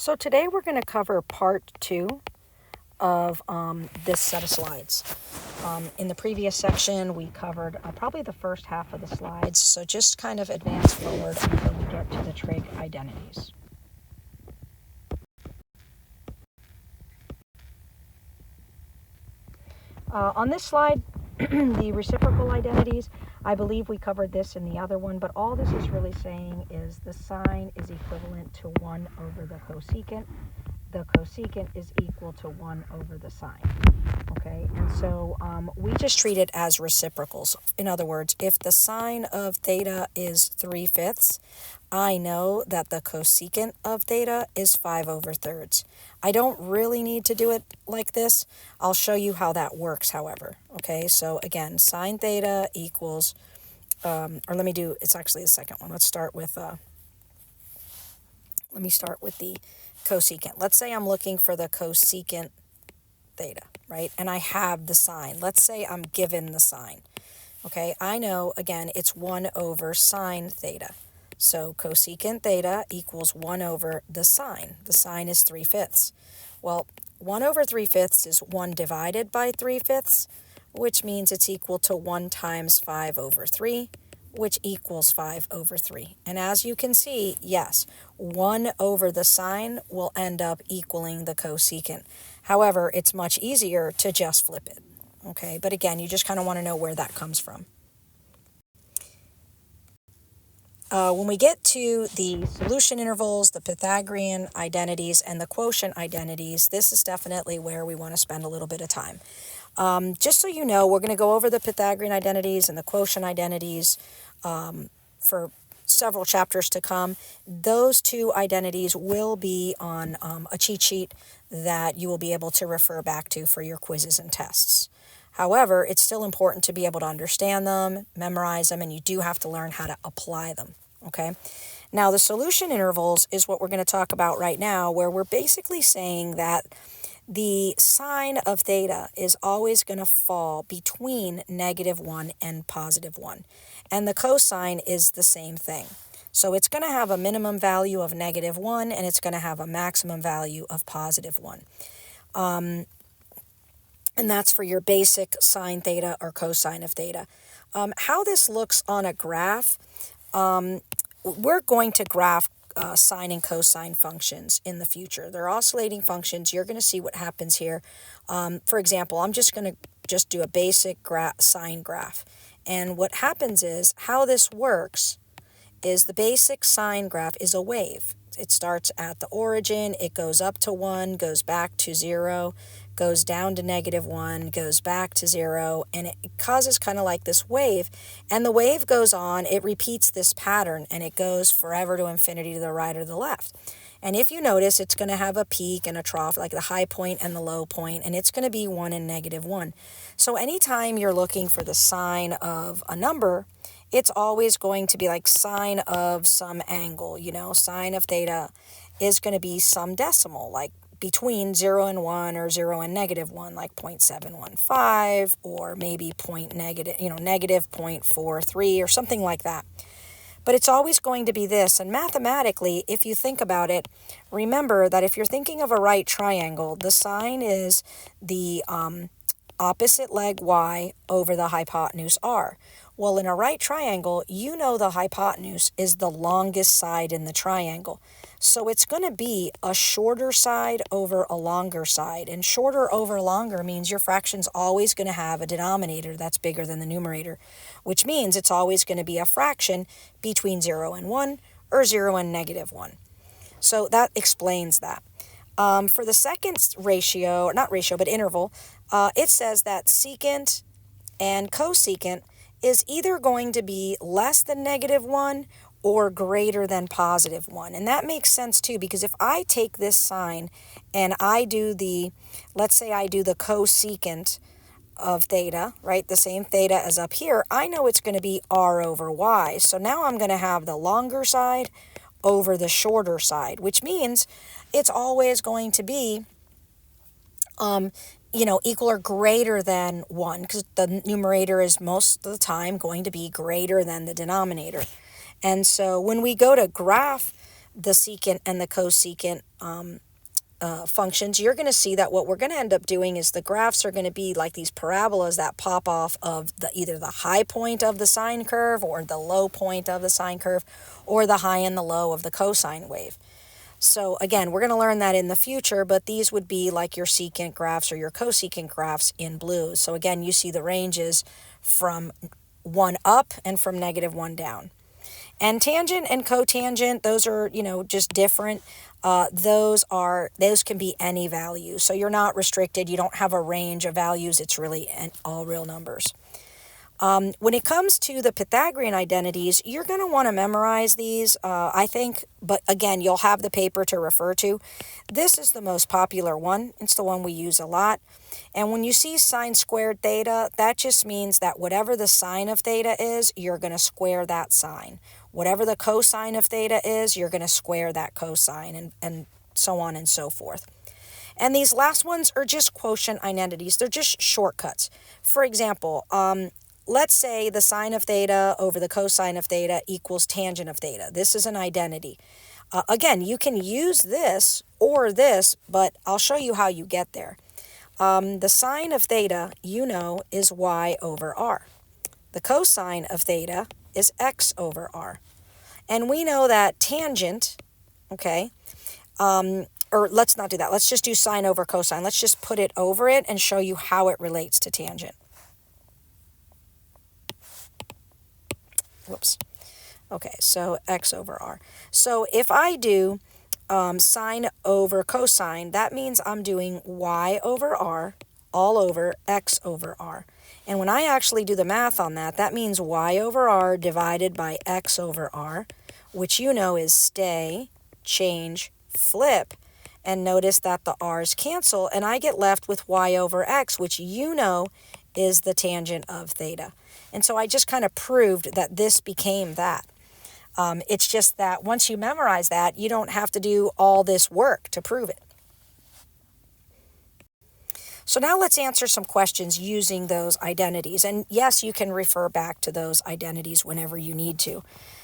So today we're going to cover part 2 of this set of slides. In the previous section we covered probably the first half of the slides, so just kind of advance forward until we get to the trig identities. On this slide, the reciprocal identities, I believe we covered this in the other one, but all this is really saying is the sine is equivalent to 1 over the cosecant. The cosecant is equal to 1 over the sine. Okay, and so we just treat it as reciprocals. In other words, if the sine of theta is 3/5, I know that the cosecant of theta is 5/3. I don't really need to do it like this. I'll show you how that works, however. Okay, so again, sine theta equals, or let me do, it's actually the second one. Let's start with, let me start with the cosecant. Let's say I'm looking for the cosecant theta, right? And I have the sine. Let's say I'm given the sine. Okay, I know, again, it's 1 over sine theta. So cosecant theta equals 1 over the sine. The sine is 3/5. Well, 1 over 3/5 is 1 divided by 3/5, which means it's equal to 1 times 5/3, which equals 5/3. And as you can see, yes, 1 over the sine will end up equaling the cosecant. However, it's much easier to just flip it. Okay, but again, you just kind of want to know where that comes from. When we get to the solution intervals, the Pythagorean identities, and the quotient identities, this is definitely where we want to spend a little bit of time. Just so you know, we're going to go over the Pythagorean identities and the quotient identities for several chapters to come. Those two identities will be on a cheat sheet that you will be able to refer back to for your quizzes and tests. However, it's still important to be able to understand them, memorize them, and you do have to learn how to apply them, okay? Now, the solution intervals is what we're going to talk about right now, where we're basically saying that the sine of theta is always going to fall between -1 and +1. And the cosine is the same thing. So it's going to have a minimum value of -1, and it's going to have a maximum value of +1. And that's for your basic sine theta or cosine of theta. How this looks on a graph, we're going to graph sine and cosine functions in the future. They're oscillating functions. You're going to see what happens here. For example, I'm just going to do a basic sine graph. And what happens is, how this works is the basic sine graph is a wave. It starts at the origin, it goes up to 1, goes back to 0, goes down to -1, goes back to 0, and it causes kind of like this wave. And the wave goes on, it repeats this pattern, and it goes forever to infinity to the right or the left. And if you notice, it's going to have a peak and a trough, like the high point and the low point, and it's going to be 1 and -1. So anytime you're looking for the sine of a number, it's always going to be like sine of some angle, you know, sine of theta is going to be some decimal, like between 0 and 1 or 0 and -1, like 0.715, or maybe negative 0.43 or something like that. But it's always going to be this. And mathematically, if you think about it, remember that if you're thinking of a right triangle, the sine is the opposite leg y over the hypotenuse r. Well, in a right triangle, you know the hypotenuse is the longest side in the triangle. So it's going to be a shorter side over a longer side. And shorter over longer means your fraction's always going to have a denominator that's bigger than the numerator, which means it's always going to be a fraction between 0 and 1 or 0 and -1. So that explains that. For the second ratio, not ratio, but interval, it says that secant and cosecant is either going to be less than -1 or greater than +1. And that makes sense too, because if I take this sine and I do let's say I do the cosecant of theta, right, the same theta as up here, I know it's going to be r over y. So now I'm going to have the longer side over the shorter side, which means it's always going to be equal or greater than 1, because the numerator is most of the time going to be greater than the denominator. And so when we go to graph the secant and the cosecant functions, you're going to see that what we're going to end up doing is the graphs are going to be like these parabolas that pop off of either the high point of the sine curve or the low point of the sine curve, or the high and the low of the cosine wave. So again, we're going to learn that in the future, but these would be like your secant graphs or your cosecant graphs in blue. So again, you see the ranges from 1 up and from -1 down. And tangent and cotangent, those are, just different. Those can be any value. So you're not restricted. You don't have a range of values. It's really all real numbers. When it comes to the Pythagorean identities, you're going to want to memorize these, I think, but again, you'll have the paper to refer to. This is the most popular one. It's the one we use a lot. And when you see sine squared theta, that just means that whatever the sine of theta is, you're going to square that sine. Whatever the cosine of theta is, you're going to square that cosine, and so on and so forth. And these last ones are just quotient identities. They're just shortcuts. For example, let's say the sine of theta over the cosine of theta equals tangent of theta. This is an identity. Again, you can use this or this, but I'll show you how you get there. The sine of theta, is y over r. The cosine of theta is x over r. And we know that tangent, okay, or let's not do that. Let's just do sine over cosine. Let's just put it over it and show you how it relates to tangent. Whoops. Okay, so x over r. So if I do sine over cosine, that means I'm doing y over r all over x over r. And when I actually do the math on that, that means y over r divided by x over r, which is stay, change, flip. And notice that the r's cancel, and I get left with y over x, which is the tangent of theta. And so I just kind of proved that this became that. It's just that once you memorize that, you don't have to do all this work to prove it. So now let's answer some questions using those identities. And yes, you can refer back to those identities whenever you need to.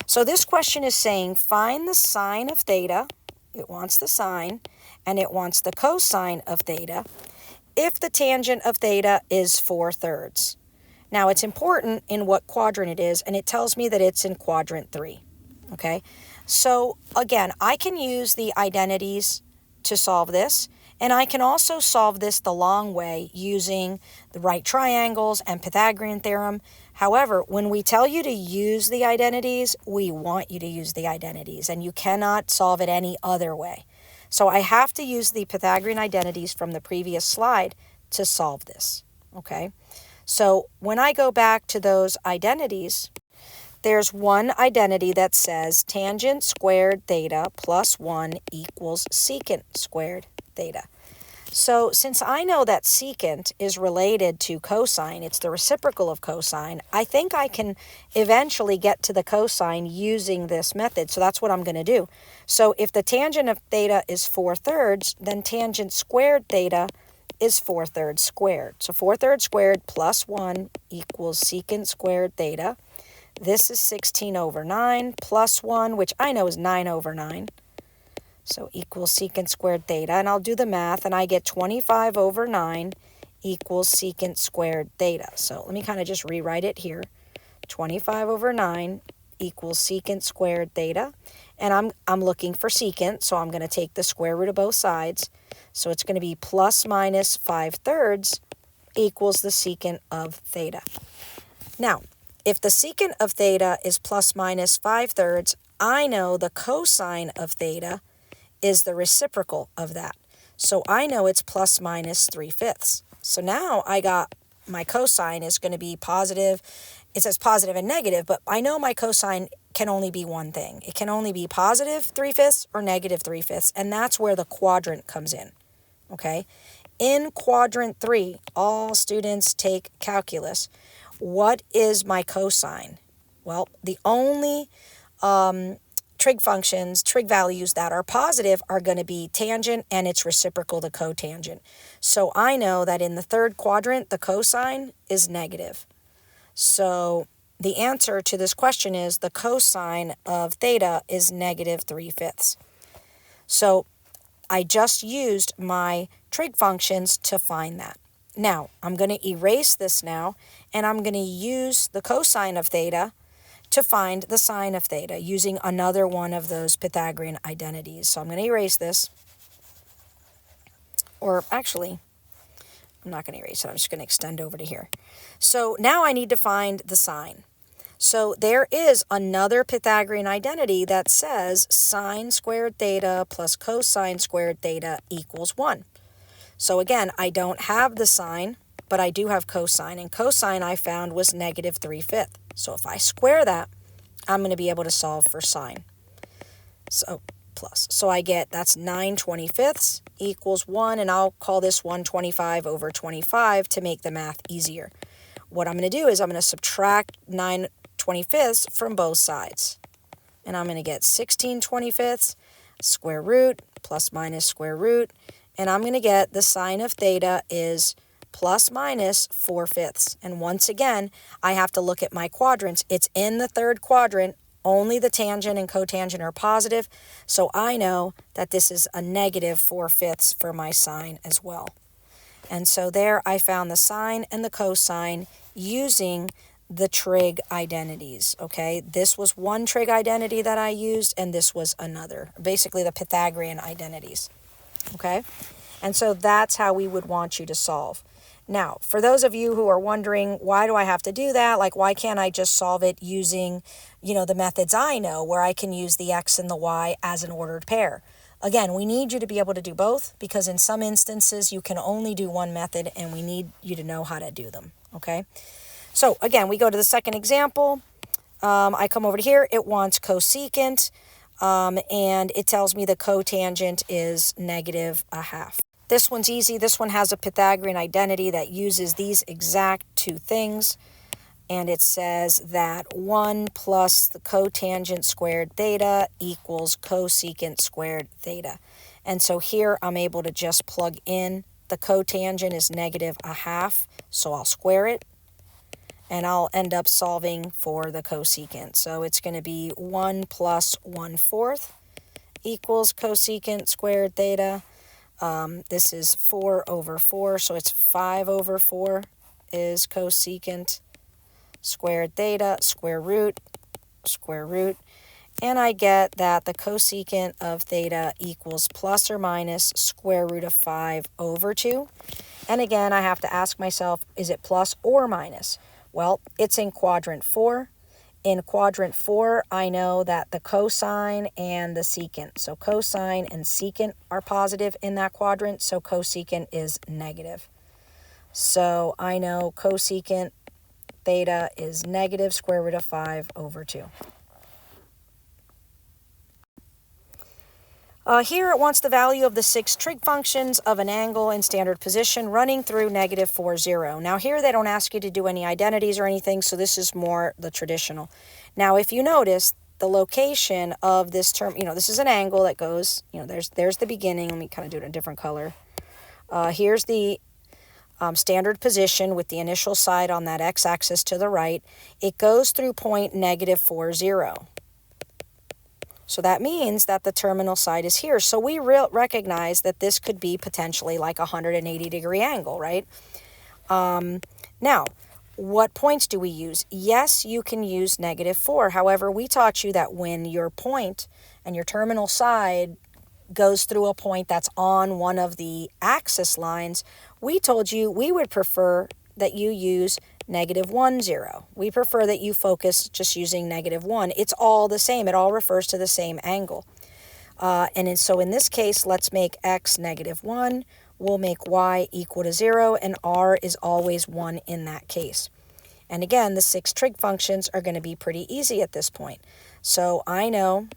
So this question is saying, find the sine of theta. It wants the sine, and it wants the cosine of theta if the tangent of theta is 4/3. Now, it's important in what quadrant it is, and it tells me that it's in quadrant 3, okay? So, again, I can use the identities to solve this, and I can also solve this the long way using the right triangles and Pythagorean theorem. However, when we tell you to use the identities, we want you to use the identities, and you cannot solve it any other way. So I have to use the Pythagorean identities from the previous slide to solve this, okay? So when I go back to those identities, there's one identity that says tangent squared theta plus 1 equals secant squared theta. So since I know that secant is related to cosine, it's the reciprocal of cosine, I think I can eventually get to the cosine using this method. So that's what I'm going to do. So if the tangent of theta is 4/3, then tangent squared theta is 4/3 squared. So 4/3 squared plus 1 equals secant squared theta. This is 16 over 9 plus 1, which I know is 9 over 9. So equals secant squared theta. And I'll do the math, and I get 25 over 9 equals secant squared theta. So let me kind of just rewrite it here. 25 over 9 equals secant squared theta. And I'm looking for secant, so I'm going to take the square root of both sides. So it's going to be plus minus 5/3 equals the secant of theta. Now, if the secant of theta is plus minus 5/3, I know the cosine of theta is the reciprocal of that. So I know it's plus minus 3/5. So now I got my cosine is going to be positive. It says positive and negative, but I know my cosine can only be one thing. It can only be positive 3/5 or negative 3/5, and that's where the quadrant comes in, okay? In quadrant 3, all students take calculus. What is my cosine? Well, the only trig functions, trig values that are positive are going to be tangent and its reciprocal, the cotangent. So I know that in the third quadrant, the cosine is negative. So the answer to this question is the cosine of theta is -3/5. So I just used my trig functions to find that. Now, I'm going to erase this now, and I'm going to use the cosine of theta to find the sine of theta using another one of those Pythagorean identities. So I'm going to erase this. Or actually, I'm not going to erase it. I'm just going to extend over to here. So now I need to find the sine. So there is another Pythagorean identity that says sine squared theta plus cosine squared theta equals 1. So again, I don't have the sine, but I do have cosine. And cosine I found was -3/5. So if I square that, I'm going to be able to solve for sine. So plus. So I get that's 9/25 equals 1, and I'll call this 125/25 to make the math easier. What I'm going to do is I'm going to subtract 9/25 from both sides. And I'm going to get 16/25 square root plus minus square root. And I'm going to get the sine of theta is plus minus 4/5. And once again, I have to look at my quadrants. It's in the third quadrant. Only the tangent and cotangent are positive. So I know that this is a -4/5 for my sine as well. And so there I found the sine and the cosine using the trig identities, okay? This was one trig identity that I used, and this was another, basically the Pythagorean identities, okay? And so that's how we would want you to solve. Now, for those of you who are wondering, why do I have to do that? Like, why can't I just solve it using, the methods I know, where I can use the x and the y as an ordered pair? Again, we need you to be able to do both, because in some instances you can only do one method, and we need you to know how to do them, okay? So again, we go to the second example. I come over to here. It wants cosecant, and it tells me the cotangent is -1/2. This one's easy. This one has a Pythagorean identity that uses these exact two things. And it says that 1 plus the cotangent squared theta equals cosecant squared theta. And so here I'm able to just plug in the cotangent is -1/2, so I'll square it. And I'll end up solving for the cosecant. So it's going to be 1 plus 1/4 equals cosecant squared theta. This is 4/4, so it's 5/4 is cosecant squared theta, square root, and I get that the cosecant of theta equals plus or minus square root of 5/2. And again, I have to ask myself, is it plus or minus? Well, it's in quadrant 4. In quadrant 4, I know that the cosine and the secant. So cosine and secant are positive in that quadrant, so cosecant is negative. So I know cosecant theta is negative square root of 5/2. Here it wants the value of the 6 trig functions of an angle in standard position running through -4, 0. Now here they don't ask you to do any identities or anything, so this is more the traditional. Now if you notice, the location of this term, this is an angle that goes, there's the beginning. Let me kind of do it in a different color. Here's the standard position with the initial side on that x-axis to the right. It goes through point -4, 0. So that means that the terminal side is here. So we recognize that this could be potentially like a 180-degree angle, right? Now, what points do we use? Yes, you can use -4. However, we taught you that when your point and your terminal side goes through a point that's on one of the axis lines, we told you we would prefer that you use -1, 0. We prefer that you focus just using -1. It's all the same. It all refers to the same angle. So in this case, let's make x -1. We'll make y equal to 0, and r is always 1 in that case. And again, the 6 trig functions are going to be pretty easy at this point. So I know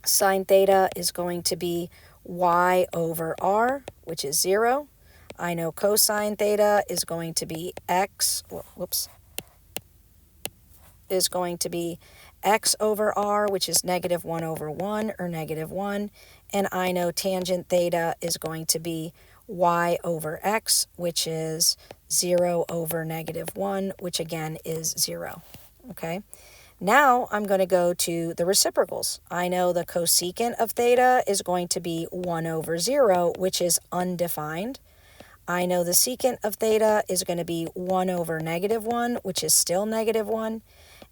sine theta is going to be y/r, which is 0. I know cosine theta is going to be x over r, which is -1/1 or -1. And I know tangent theta is going to be y/x, which is 0 over -1, which again is 0, okay? Now I'm going to go to the reciprocals. I know the cosecant of theta is going to be 1 over 0, which is undefined. I know the secant of theta is going to be 1 over -1, which is still -1.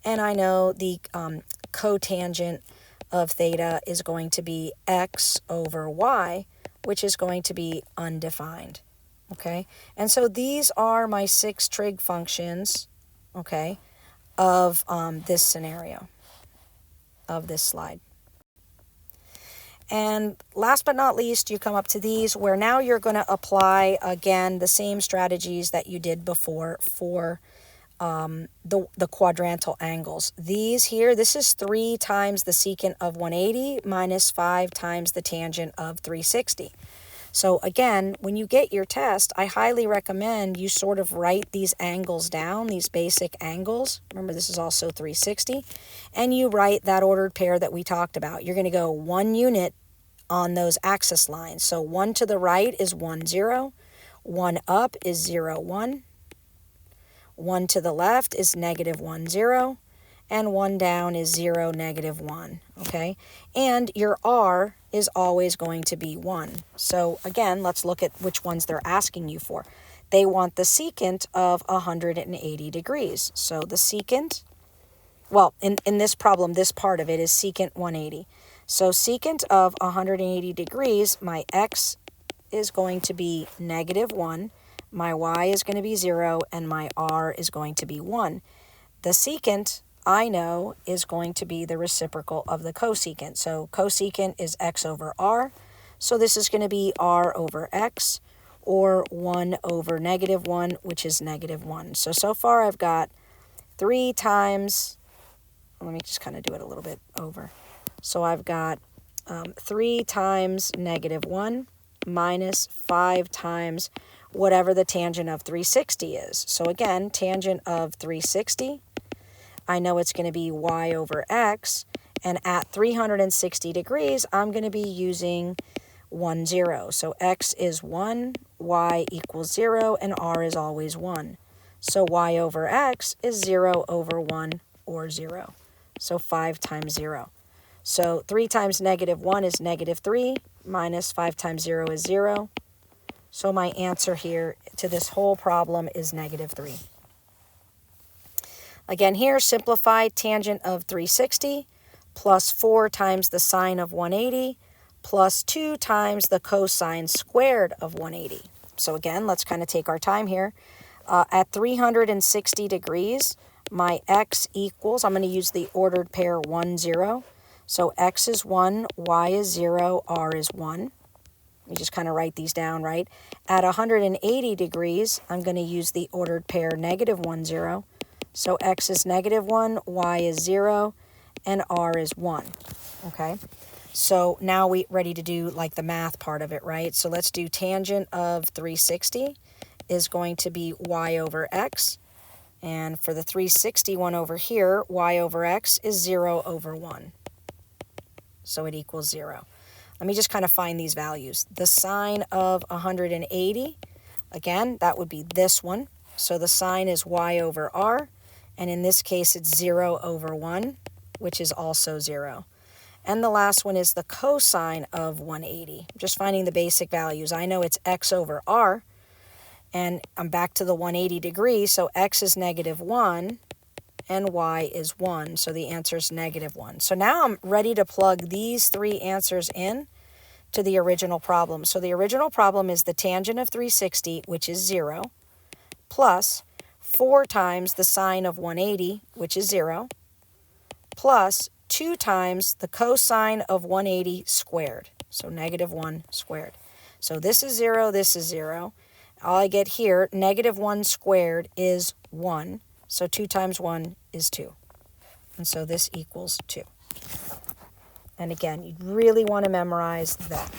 And I know the cotangent of theta is going to be x over y, which is going to be undefined. Okay? And so these are my 6 trig functions, okay, of this scenario, of this slide. And last but not least, you come up to these where now you're going to apply, again, the same strategies that you did before for the quadrantal angles. These here, this is 3 times the secant of 180 minus 5 times the tangent of 360. So again, when you get your test, I highly recommend you sort of write these angles down, these basic angles. Remember, this is also 360. And you write that ordered pair that we talked about. You're going to go 1 unit on those axis lines. So 1 to the right is 1, 0. 1 up is 0, 1. 1 to the left is -1, 0. And 1 down is 0, -1, okay? And your r is always going to be 1. So again, let's look at which ones they're asking you for. They want the secant of 180 degrees. So the secant, well, in this problem, this part of it is secant 180. So secant of 180 degrees, my x is going to be -1, my y is going to be 0, and my r is going to be 1. The secant, I know, is going to be the reciprocal of the cosecant. So cosecant is x over r. So this is going to be r over x, or 1 over -1, which is -1. So far I've got 3 times, let me just kind of do it a little bit over. So I've got 3 times -1 minus 5 times whatever the tangent of 360 is. So again, tangent of 360, I know it's going to be y over x, and at 360 degrees, I'm going to be using 1, 0. So x is 1, y equals 0, and r is always 1. So y over x is 0 over 1, or 0. So 5 times 0. So 3 times -1 is -3, minus 5 times 0 is 0. So my answer here to this whole problem is -3. Again, here, simplified tangent of 360 plus 4 times the sine of 180 plus 2 times the cosine squared of 180. So again, let's kind of take our time here. At 360 degrees, my x equals, I'm going to use the ordered pair 1, 0. So x is 1, y is 0, r is 1. You just kind of write these down, right? At 180 degrees, I'm going to use the ordered pair -1, 0. So x is -1, y is 0, and r is 1, okay? So now we're ready to do like the math part of it, right? So let's do tangent of 360 is going to be y over x. And for the 360 one over here, y over x is 0 over 1. So it equals 0. Let me just kind of find these values. The sine of 180, again, that would be this one. So the sine is y over r, and in this case it's 0 over 1, which is also 0. And the last one is the cosine of 180. Just finding the basic values. I know it's x over r, and I'm back to the 180 degrees, so x is -1, and y is 1, so the answer is -1. So now I'm ready to plug these 3 answers in to the original problem. So the original problem is the tangent of 360, which is 0, plus 4 times the sine of 180, which is 0, plus 2 times the cosine of 180 squared, so -1 squared. So this is 0, this is 0. All I get here, -1 squared is 1. So 2 times 1 is 2. And so this equals 2. And again, you really want to memorize that.